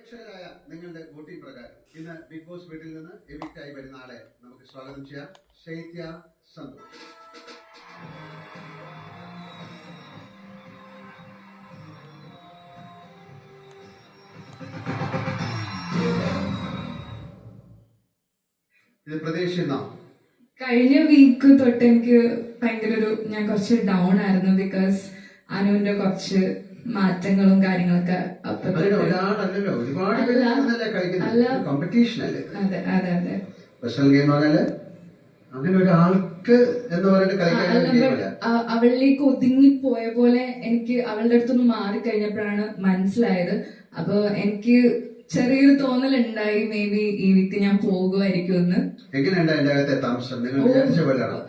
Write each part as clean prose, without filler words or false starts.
പ്രേക്ഷകരായ നിങ്ങളുടെ വോട്ടിംഗ് പ്രകാരം ഇന്ന് ബിഗ് ബോസ് വീട്ടിൽ നിന്ന് എവിക്റ്റായി വരുന്ന ആളെ നമുക്ക് സ്വാഗതം ചെയ്യാം. ശൈത്യ സന്തോഷ്. ഇത് പ്രതീക്ഷിക്കുന്നോ? കഴിഞ്ഞ വീക്ക് തൊട്ട് എനിക്ക് ഭയങ്കര ഞാൻ കുറച്ച് ഡൗൺ ആയിരുന്നു. ബിക്കോസ് അനുവിന്റെ കുറച്ച് മാറ്റങ്ങളും കാര്യങ്ങളൊക്കെ അവളിലേക്ക് ഒതുങ്ങിപ്പോയ പോലെ എനിക്ക് അവളുടെ അടുത്തൊന്ന് മാറിക്കഴിഞ്ഞപ്പോഴാണ് മനസ്സിലായത്. അപ്പൊ എനിക്ക് ചെറിയൊരു തോന്നലുണ്ടായി, മേ ബി ഈ വീക്ക് ഞാൻ പോകുമായിരിക്കും എന്ന്.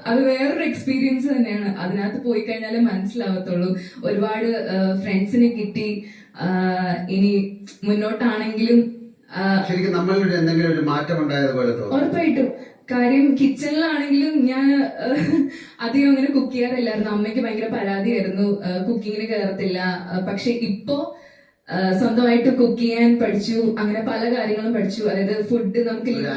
അത് വേറൊരു എക്സ്പീരിയൻസ് തന്നെയാണ്. അതിനകത്ത് പോയി കഴിഞ്ഞാലേ മനസ്സിലാവത്തുള്ളൂ. ഒരുപാട് ഫ്രണ്ട്സിനെ കിട്ടി. ഇനി മുന്നോട്ടാണെങ്കിലും ഉറപ്പായിട്ടും കാര്യം കിച്ചണിലാണെങ്കിലും ഞാൻ അധികം അങ്ങനെ കുക്ക് ചെയ്യാറില്ലായിരുന്നു. അമ്മയ്ക്ക് ഭയങ്കര പരാതിയായിരുന്നു, കുക്കിങ്ങിന് കയറത്തില്ല. പക്ഷെ ഇപ്പോ സ്വന്തമായിട്ട് കുക്ക് ചെയ്യാൻ പഠിച്ചു. അങ്ങനെ പല കാര്യങ്ങളും പഠിച്ചു. അതായത് ഫുഡ് നമുക്ക് ഇല്ല,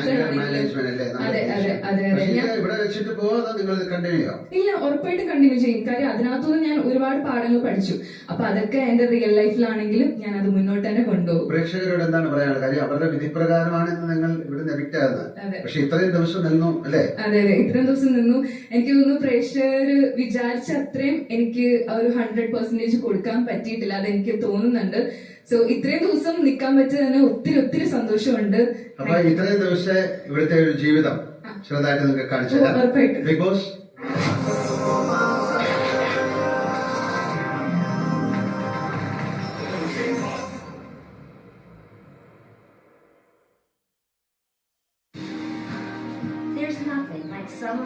ഉറപ്പായിട്ട് കണ്ടിന്യൂ ചെയ്യും. കാര്യം അതിനകത്തുനിന്ന് ഞാൻ ഒരുപാട് പാഠങ്ങൾ പഠിച്ചു. അപ്പൊ അതൊക്കെ എന്റെ റിയൽ ലൈഫിലാണെങ്കിലും ഞാൻ അത് മുന്നോട്ട് തന്നെ കൊണ്ടുപോകും. പ്രേക്ഷകരോട് എന്താണ് പറയാനുള്ളത്? കാര്യം അവരുടെ വിധിപ്രകാരമാണ് നിങ്ങൾ ഇവിടെ പക്ഷെ ഇത്രയും ദിവസം നിന്നു അല്ലേ? അതെ, ഇത്രയും ദിവസം നിന്നു. എനിക്ക് തോന്നുന്നു പ്രേക്ഷകർ വിചാരിച്ച അത്രയും എനിക്ക് ഒരു 100% കൊടുക്കാൻ പറ്റിയിട്ടില്ല. അതെനിക്ക് തോന്നുന്നുണ്ട്. സോ ഇത്രയും ദിവസം നിൽക്കാൻ പറ്റിയത് തന്നെ ഒത്തിരി ഒത്തിരി സന്തോഷമുണ്ട്. അപ്പൊ ഇത്രയും ദിവസം ഇവിടുത്തെ ഒരു ജീവിതം ചെറുതായിട്ട് നിങ്ങൾക്ക് കാണിച്ചു Bigg Boss. There's nothing like summer.